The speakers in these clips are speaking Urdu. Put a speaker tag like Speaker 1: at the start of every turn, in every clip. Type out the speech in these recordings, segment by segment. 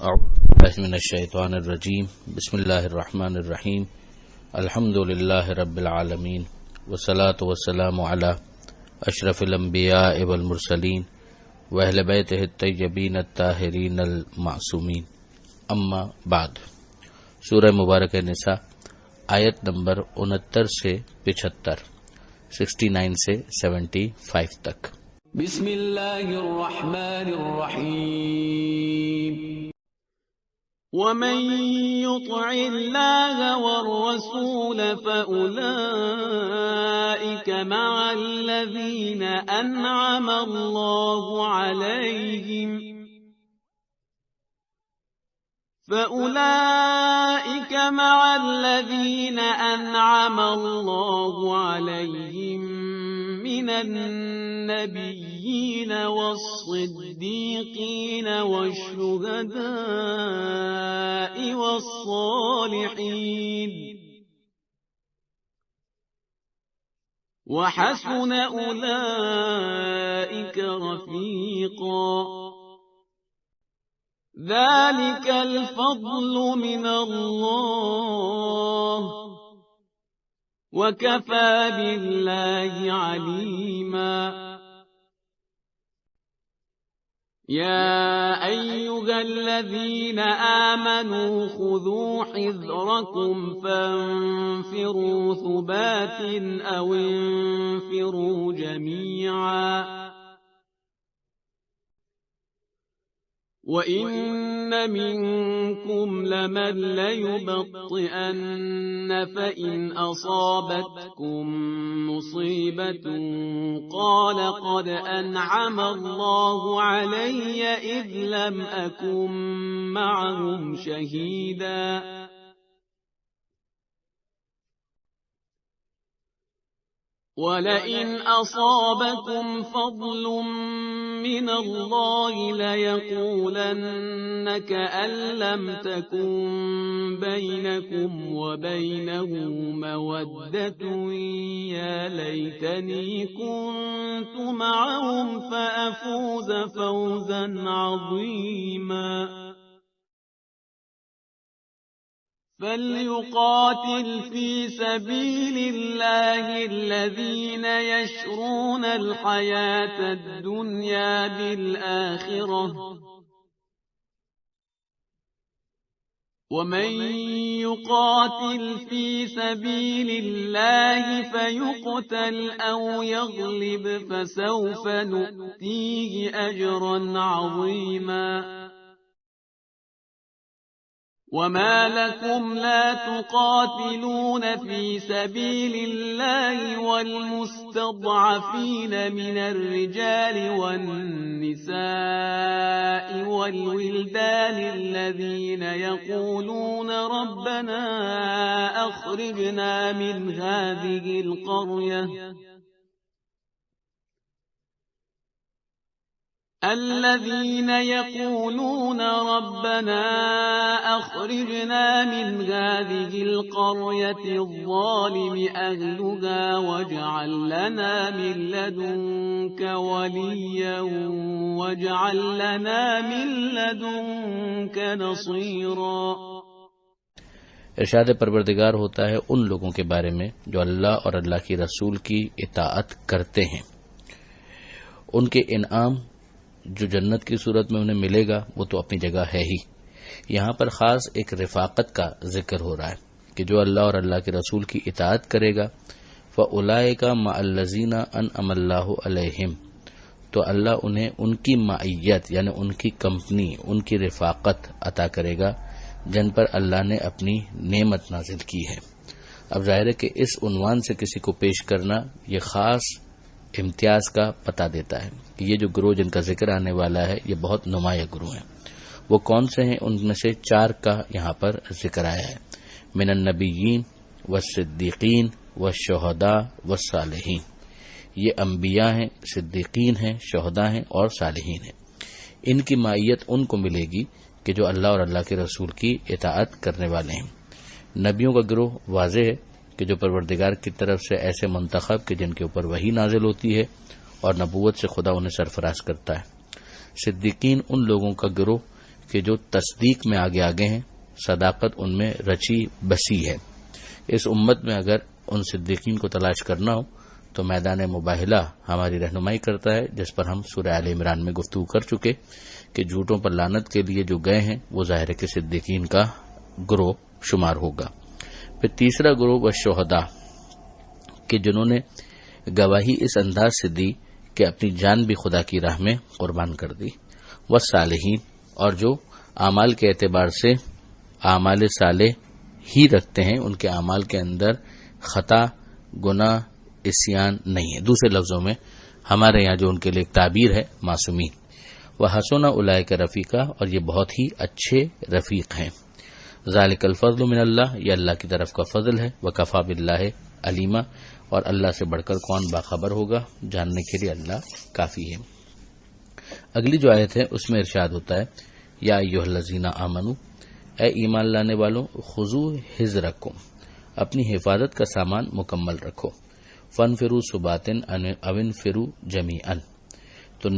Speaker 1: اعوذ باللہ من الشیطان الرجیم بسم اللہ الرحمن الرحیم الحمد للہ رب العالمین والصلاة والسلام علی اشرف الانبیاء والمرسلین واہل بیتہ الطیبین الطاہرین المعصومین اما بعد۔ سورہ مبارکہ نساء آیت نمبر 69 سے 75، 69 سے 75 تک۔
Speaker 2: بسم اللہ الرحمن الرحیم۔ ومن يطع الله والرسول فأولئك مع الذين أنعم الله عليهم من النبيين والصديقين والشهداء والصالحين وحسن أولئك رفيقا ذلك الفضل من الله وَكَفَى بِاللَّهِ عَلِيمًا۔ يَا أَيُّهَا الَّذِينَ آمَنُوا خُذُوا حِذْرَكُمْ فَانفِرُوا ثُبَاتٍ أَوْ انفِرُوا جَمِيعًا وَإِنَّ مِنكُمْ لَمَن لَّيُبَطِّئَنَّ فَإِنْ أَصَابَتْكُم مُّصِيبَةٌ قَالَ قَدْ أَنْعَمَ اللَّهُ عَلَيَّ إِذْ لَمْ أَكُن مَّعَهُمْ شَهِيدًا وَلَئِنْ أَصَابَكُمْ فَضْلٌ مِّنَ اللَّهِ لَيَقُولَنَّ كَأَن لَّمْ تَكُن بَيْنَكُمْ وَبَيْنَهُ مَوَدَّةٌ يَا لَيْتَنِي كُنتُ مَعَهُمْ فَأَفُوزَ فَوْزًا عَظِيمًا۔ فَلْيُقَاتِلْ فِي سَبِيلِ اللَّهِ الَّذِينَ يَشْرُونَ الْحَيَاةَ الدُّنْيَا بِالْآخِرَةِ وَمَن يُقَاتِلْ فِي سَبِيلِ اللَّهِ فَيُقْتَلْ أَوْ يَغْلِبْ فَسَوْفَ نُؤْتِيهِ أَجْرًا عَظِيمًا۔ وَمَا لَكُمْ لَا تُقَاتِلُونَ فِي سَبِيلِ اللَّهِ وَالْمُسْتَضْعَفِينَ مِنَ الرِّجَالِ وَالنِّسَاءِ وَالْوِلْدَانِ الَّذِينَ يَقُولُونَ رَبَّنَا أَخْرِجْنَا من هذه القرية الظالم أهلها واجعل لنا من لدنك وليا واجعل لنا من لدنك نصيرا۔
Speaker 1: ارشاد پروردگار ہوتا ہے ان لوگوں کے بارے میں جو اللہ اور اللہ کی رسول کی اطاعت کرتے ہیں، ان کے انعام جو جنت کی صورت میں انہیں ملے گا وہ تو اپنی جگہ ہے ہی۔ یہاں پر خاص ایک رفاقت کا ذکر ہو رہا ہے کہ جو اللہ اور اللہ کے رسول کی اطاعت کرے گا فَأُولَئِكَ مَعَ الَّذِينَ أَنْعَمَ اللَّهُ عَلَيْهِمْ، تو اللہ انہیں ان کی معیت یعنی ان کی کمپنی، ان کی رفاقت عطا کرے گا جن پر اللہ نے اپنی نعمت نازل کی ہے۔ اب ظاہر ہے کہ اس عنوان سے کسی کو پیش کرنا یہ خاص امتیاز کا پتہ دیتا ہے کہ یہ جو گروہ جن کا ذکر آنے والا ہے یہ بہت نمایاں گروہ ہیں۔ وہ کون سے ہیں؟ ان میں سے 4 کا یہاں پر ذکر آیا ہے، من النبیین والصدیقین والشہداء والصالحین۔ یہ انبیاء ہیں، صدیقین ہیں، شہداء ہیں اور صالحین ہیں۔ ان کی معیت ان کو ملے گی کہ جو اللہ اور اللہ کے رسول کی اطاعت کرنے والے ہیں۔ نبیوں کا گروہ واضح ہے کہ جو پروردگار کی طرف سے ایسے منتخب کہ جن کے اوپر وحی نازل ہوتی ہے اور نبوت سے خدا انہیں سرفراز کرتا ہے۔ صدیقین ان لوگوں کا گروہ کہ جو تصدیق میں آگے آگے ہیں، صداقت ان میں رچی بسی ہے۔ اس امت میں اگر ان صدیقین کو تلاش کرنا ہو تو میدان مباہلہ ہماری رہنمائی کرتا ہے، جس پر ہم سورہ آل عمران میں گفتگو کر چکے کہ جھوٹوں پر لعنت کے لیے جو گئے ہیں وہ ظاہر ہے کہ صدیقین کا گروہ شمار ہوگا۔ پھر تیسرا گروہ والشہداء، کہ جنہوں نے گواہی اس انداز سے دی کہ اپنی جان بھی خدا کی راہ میں قربان کر دی، والصالحین، اور جو اعمال کے اعتبار سے اعمال صالح ہی رکھتے ہیں، ان کے اعمال کے اندر خطا، گناہ، عصیان نہیں ہے۔ دوسرے لفظوں میں ہمارے یہاں جو ان کے لیے ایک تعبیر ہے، معصومین۔ وحسن اولئک رفیقا، اور یہ بہت ہی اچھے رفیق ہیں۔ ذالک الفضل من اللہ، یہ اللہ کی طرف کا فضل ہے۔ وکفی باللہ علیما، اور اللہ سے بڑھ کر کون باخبر ہوگا، جاننے کے لیے اللہ کافی ہے۔ اگلی جو آیت ہے اس میں ارشاد ہوتا ہے، یا ایھا الذین آمنوا، اے ایمان لانے والوں، خذوا حذرکم، اپنی حفاظت کا سامان مکمل رکھو، فانفروا ثبات او انفروا جمیعا، تو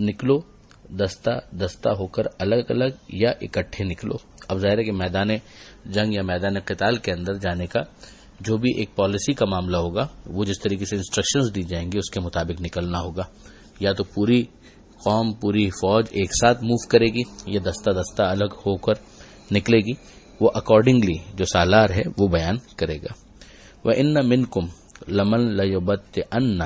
Speaker 1: نکلو دستہ دستہ ہو کر الگ الگ یا اکٹھے نکلو۔ اب ظاہر ہے کہ میدان جنگ یا میدان قتال کے اندر جانے کا جو بھی ایک پالیسی کا معاملہ ہوگا، وہ جس طریقے سے انسٹرکشنز دی جائیں گی اس کے مطابق نکلنا ہوگا۔ یا تو پوری قوم، پوری فوج ایک ساتھ موو کرے گی، یا دستہ دستہ الگ ہو کر نکلے گی، وہ اکارڈنگلی جو سالار ہے وہ بیان کرے گا۔ وَإِنَّ مِنْكُمْ لَمَن لَيُبَطِّئَنَّ،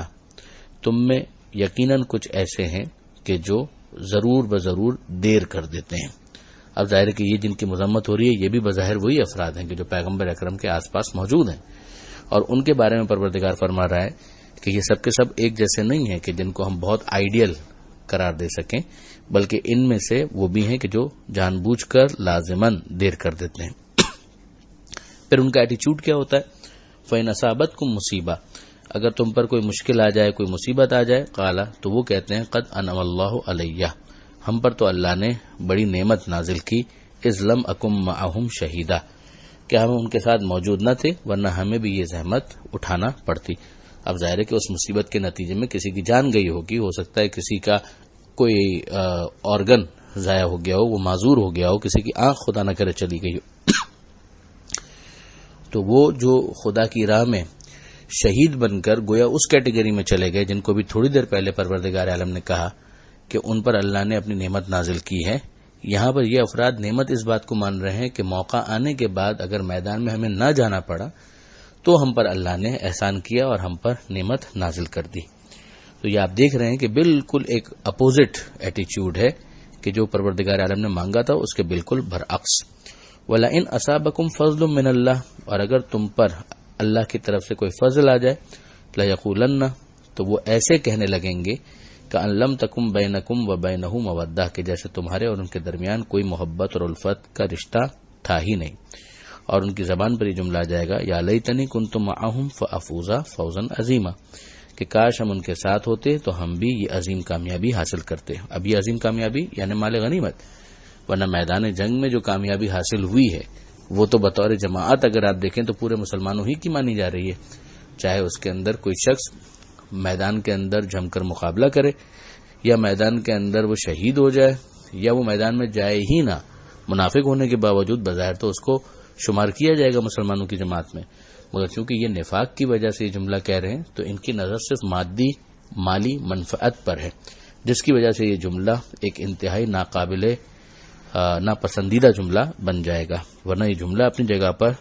Speaker 1: تم میں یقیناً کچھ ایسے ہیں کہ جو ضرور بضرور دیر کر دیتے ہیں۔ اب ظاہر ہے کہ یہ جن کی مذمت ہو رہی ہے یہ بھی بظاہر وہی افراد ہیں کہ جو پیغمبر اکرم کے آس پاس موجود ہیں، اور ان کے بارے میں پروردگار فرما رہا ہے کہ یہ سب کے سب ایک جیسے نہیں ہیں کہ جن کو ہم بہت آئیڈیل قرار دے سکیں، بلکہ ان میں سے وہ بھی ہیں کہ جو جان بوجھ کر لازماً دیر کر دیتے ہیں۔ پھر ان کا ایٹیچیوڈ کیا ہوتا ہے؟ فَإِنْ أَصَابَتْكُمْ مُصِیبَةٌ، اگر تم پر کوئی مشکل آ جائے، کوئی مصیبت آ جائے، قالا، تو وہ کہتے ہیں قد انعم اللہ علیہ، ہم پر تو اللہ نے بڑی نعمت نازل کی، اذ لم اکم معہم شہیدا، کہ ہم ان کے ساتھ موجود نہ تھے ورنہ ہمیں بھی یہ زحمت اٹھانا پڑتی۔ اب ظاہر ہے کہ اس مصیبت کے نتیجے میں کسی کی جان گئی ہوگی، ہو سکتا ہے کسی کا کوئی آرگن ضائع ہو گیا ہو، وہ معذور ہو گیا ہو، کسی کی آنکھ خدا نہ کرے چلی گئی ہو، تو وہ جو خدا کی راہ میں شہید بن کر گویا اس کیٹیگری میں چلے گئے جن کو بھی تھوڑی دیر پہلے پروردگار عالم نے کہا کہ ان پر اللہ نے اپنی نعمت نازل کی ہے۔ یہاں پر یہ افراد نعمت اس بات کو مان رہے ہیں کہ موقع آنے کے بعد اگر میدان میں ہمیں نہ جانا پڑا تو ہم پر اللہ نے احسان کیا اور ہم پر نعمت نازل کر دی۔ تو یہ آپ دیکھ رہے ہیں کہ بالکل ایک اپوزٹ ایٹیچیوڈ ہے کہ جو پروردگار عالم نے مانگا تھا اس کے بالکل برعکس۔ وَلَئِنْ أَصَابَكُمْ فَضْلٌ مِّنَ اللَّهِ، اور اگر تم پر اللہ کی طرف سے کوئی فضل آ جائے، لَيَقُولَنَّ، تو وہ ایسے کہنے لگیں گے کأن لم تکم بینکم وبینہ مودہ، کہ جیسے تمہارے اور ان کے درمیان کوئی محبت اور الفت کا رشتہ تھا ہی نہیں۔ اور ان کی زبان پر یہ جملہ آ جائے گا یا لیتنی کنت معہم فافوز فوزا عظیما، کہ کاش ہم ان کے ساتھ ہوتے تو ہم بھی یہ عظیم کامیابی حاصل کرتے۔ اب یہ عظیم کامیابی یعنی مال غنیمت، ورنہ میدان جنگ میں جو کامیابی حاصل ہوئی ہے وہ تو بطور جماعت اگر آپ دیکھیں تو پورے مسلمانوں ہی کی مانی جا رہی ہے، چاہے اس کے اندر کوئی شخص میدان کے اندر جم کر مقابلہ کرے، یا میدان کے اندر وہ شہید ہو جائے، یا وہ میدان میں جائے ہی نہ، منافق ہونے کے باوجود بظاہر تو اس کو شمار کیا جائے گا مسلمانوں کی جماعت میں، مگر چونکہ یہ نفاق کی وجہ سے یہ جملہ کہہ رہے ہیں تو ان کی نظر صرف مالی منفعت پر ہے، جس کی وجہ سے یہ جملہ ایک انتہائی ناقابل ناپسندیدہ جملہ بن جائے گا۔ ورنہ یہ جملہ اپنی جگہ پر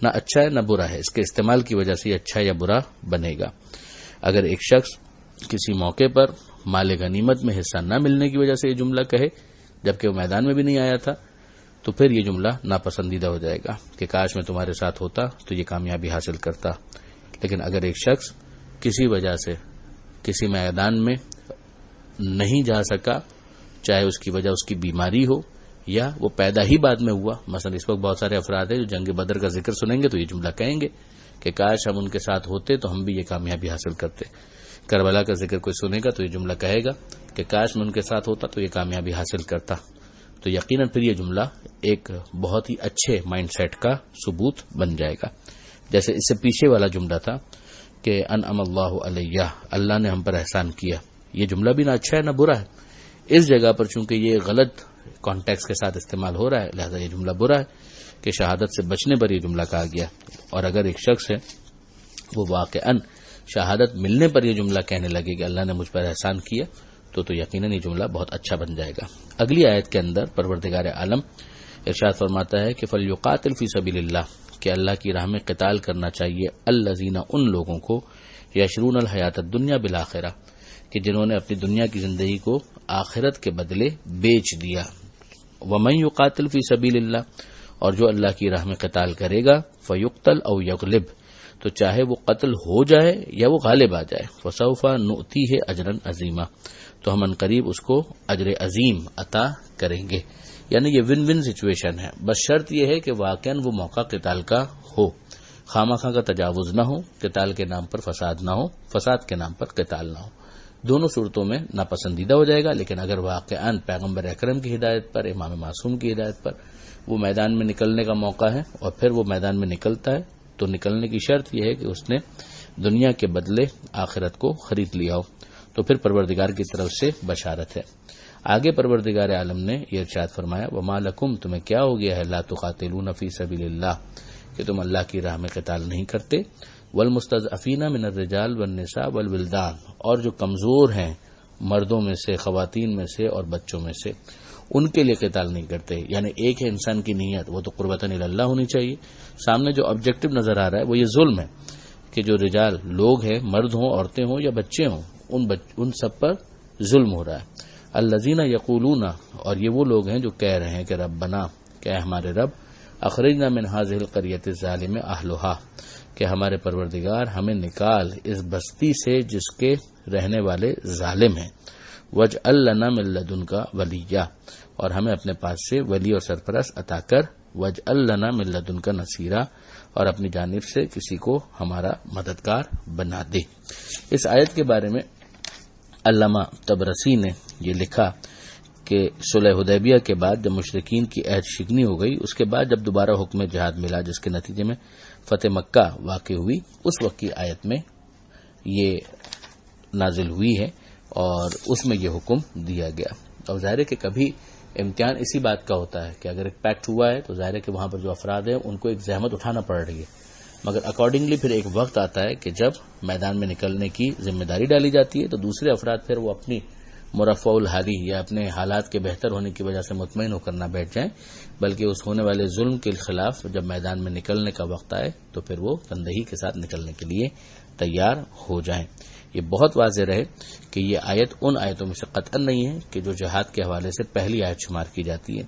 Speaker 1: نہ اچھا ہے نہ برا ہے، اس کے استعمال کی وجہ سے یہ اچھا یا برا بنے گا۔ اگر ایک شخص کسی موقع پر مال غنیمت میں حصہ نہ ملنے کی وجہ سے یہ جملہ کہے جبکہ وہ میدان میں بھی نہیں آیا تھا تو پھر یہ جملہ ناپسندیدہ ہو جائے گا کہ کاش میں تمہارے ساتھ ہوتا تو یہ کامیابی حاصل کرتا۔ لیکن اگر ایک شخص کسی وجہ سے کسی میدان میں نہیں جا سکا، چاہے اس کی وجہ اس کی بیماری ہو یا وہ پیدا ہی بعد میں ہوا، مثلا اس وقت بہت سارے افراد ہیں جو جنگ بدر کا ذکر سنیں گے تو یہ جملہ کہیں گے کہ کاش ہم ان کے ساتھ ہوتے تو ہم بھی یہ کامیابی حاصل کرتے۔ کربلا کا ذکر کوئی سنے گا تو یہ جملہ کہے گا کہ کاش میں ان کے ساتھ ہوتا تو یہ کامیابی حاصل کرتا۔ تو یقیناً پھر یہ جملہ ایک بہت ہی اچھے مائنڈ سیٹ کا ثبوت بن جائے گا۔ جیسے اس سے پیچھے والا جملہ تھا کہ انعم اللہ علیہ، اللہ نے ہم پر احسان کیا، یہ جملہ بھی نہ اچھا ہے نہ برا ہے۔ اس جگہ پر چونکہ یہ غلط کانٹیکس کے ساتھ استعمال ہو رہا ہے، لہذا یہ جملہ برا ہے کہ شہادت سے بچنے پر یہ جملہ کہا گیا. اور اگر ایک شخص ہے وہ واقعاً شہادت ملنے پر یہ جملہ کہنے لگے کہ اللہ نے مجھ پر احسان کیا تو یقیناً یہ جملہ بہت اچھا بن جائے گا. اگلی آیت کے اندر پروردگار عالم ارشاد فرماتا ہے کہ فَلْيُقَاتِلْ فِي سَبِيلِ اللَّهِ، کہ اللہ کی راہ میں قتال کرنا چاہیے الَّذِينَ، ان لوگوں کو یشرون الحیات الدنیا بالآخرہ، کہ جنہوں نے اپنی دنیا کی زندگی کو آخرت کے بدلے بیچ دیا. وَمَن يُقَاتِلْ فِي سَبِيلِ اللَّهِ، اور جو اللہ کی راہ میں قتال کرے گا فَيُقْتَلْ أَوْ يَغْلِبْ، تو چاہے وہ قتل ہو جائے یا وہ غالب آ جائے، فَسَوْفَ نُؤْتِيهِ أَجْرًا عَظِيمًا، تو ہم عنقریب اس کو اجر عظیم عطا کریں گے. یعنی یہ ون ون سچویشن ہے، بس شرط یہ ہے کہ واقعاً وہ موقع قتال کا ہو، خامخواہ کا تجاوز نہ ہو، قتال کے نام پر فساد نہ ہو، فساد کے نام پر قتال نہ ہو. دونوں صورتوں میں ناپسندیدہ ہو جائے گا. لیکن اگر واقعاً پیغمبر اکرم کی ہدایت پر، امام معصوم کی ہدایت پر وہ میدان میں نکلنے کا موقع ہے اور پھر وہ میدان میں نکلتا ہے، تو نکلنے کی شرط یہ ہے کہ اس نے دنیا کے بدلے آخرت کو خرید لیا ہو، تو پھر پروردگار کی طرف سے بشارت ہے. آگے پروردگار عالم نے یہ ارشاد فرمایا وَمَا لَكُمْ، تمہیں کیا ہو گیا ہے لَا تُقَاتِلُونَ فِي سَبِيلِ اللَّهِ، کہ تم اللہ کی راہ میں قتال نہیں کرتے. وَالْمُسْتَضْعَفِينَ مِنَ الرِّجَالِ وَالنِّسَاءِ وَالْوِلْدَانِ، اور جو کمزور ہیں مردوں میں سے، خواتین میں سے اور بچوں میں سے، ان کے لیے قتال نہیں کرتے. یعنی ایک ہے انسان کی نیت، وہ تو قربتاً اللہ ہونی چاہیے. سامنے جو آبجیکٹو نظر آ رہا ہے وہ یہ ظلم ہے کہ جو رجال لوگ ہیں، مرد ہوں، عورتیں ہوں یا بچے ہوں، ان سب پر ظلم ہو رہا ہے. الذین یقولون، اور یہ وہ لوگ ہیں جو کہہ رہے ہیں کہ ربنا، کہ ہمارے رب، اخرجنا من هذه القرية الظالم اهلها، کہ ہمارے پروردگار ہمیں نکال اس بستی سے جس کے رہنے والے ظالم ہیں. واجعل لنا من لدنک ولیا، اور ہمیں اپنے پاس سے ولی اور سرپرست عطا کر. واجعل لنا من لدنک نصیرا، اور اپنی جانب سے کسی کو ہمارا مددگار بنا دے. اس آیت کے بارے میں علامہ طبرسی نے یہ لکھا کہ صلح حدیبیہ کے بعد جب مشرکین کی عہد شکنی ہو گئی، اس کے بعد جب دوبارہ حکم جہاد ملا جس کے نتیجے میں فتح مکہ واقع ہوئی، اس وقت کی آیت میں یہ نازل ہوئی ہے اور اس میں یہ حکم دیا گیا. اور ظاہر ہے کہ کبھی امتحان اسی بات کا ہوتا ہے کہ اگر ایک پیکٹ ہوا ہے تو ظاہر ہے کہ وہاں پر جو افراد ہیں ان کو ایک زحمت اٹھانا پڑ رہی ہے، مگر اکارڈنگلی پھر ایک وقت آتا ہے کہ جب میدان میں نکلنے کی ذمہ داری ڈالی جاتی ہے تو دوسرے افراد پھر وہ اپنی مرفع الحالی یا اپنے حالات کے بہتر ہونے کی وجہ سے مطمئن ہو کر نہ بیٹھ جائیں، بلکہ اس ہونے والے ظلم کے خلاف جب میدان میں نکلنے کا وقت آئے تو پھر وہ تندہی کے ساتھ نکلنے کے لیے تیار ہو جائیں. یہ بہت واضح رہے کہ یہ آیت ان آیتوں میں سے قطعا نہیں ہے کہ جو جہاد کے حوالے سے پہلی آیت شمار کی جاتی ہے.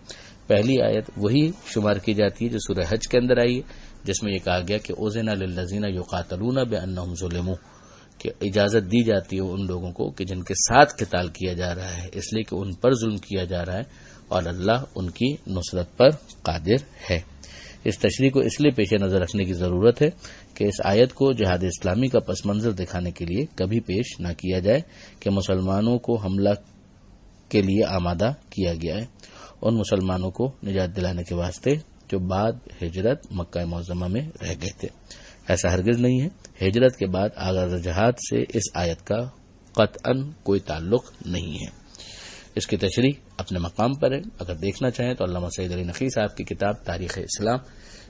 Speaker 1: پہلی آیت وہی شمار کی جاتی ہے جو سورہ حج کے اندر آئی ہے، جس میں یہ کہا گیا کہ اذن للذین یقاتلون بانہم ظلموا، کہ اجازت دی جاتی ہے ان لوگوں کو کہ جن کے ساتھ قتال کیا جا رہا ہے، اس لیے کہ ان پر ظلم کیا جا رہا ہے اور اللہ ان کی نصرت پر قادر ہے. اس تشریح کو اس لیے پیش نظر رکھنے کی ضرورت ہے کہ اس آیت کو جہاد اسلامی کا پس منظر دکھانے کے لیے کبھی پیش نہ کیا جائے کہ مسلمانوں کو حملہ کے لیے آمادہ کیا گیا ہے، ان مسلمانوں کو نجات دلانے کے واسطے جو بعد ہجرت مکہ معظمہ میں رہ گئے تھے. ایسا ہرگز نہیں ہے. ہجرت کے بعد آغاز جہاد سے اس آیت کا قطعاً کوئی تعلق نہیں ہے. اس کی تشریح اپنے مقام پر ہے. اگر دیکھنا چاہیں تو علامہ سعید علی نقی صاحب کی کتاب تاریخ اسلام،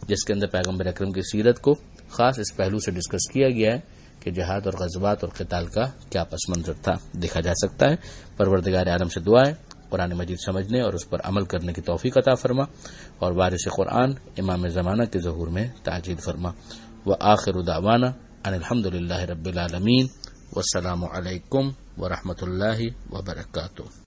Speaker 1: جس کے اندر پیغمبر اکرم کی سیرت کو خاص اس پہلو سے ڈسکس کیا گیا ہے کہ جہاد اور غزوات اور قتال کا کیا پس منظر تھا، دیکھا جا سکتا ہے. پروردگار عالم سے دعا ہے قرآن مجید سمجھنے اور اس پر عمل کرنے کی توفیق عطا فرما، اور وارث قرآن امام زمانہ کے ظہور میں تاجیل فرما. وآخر دعوانا ان الحمد للہ رب العالمین، والسلام علیکم ورحمۃ اللہ وبرکاتہ.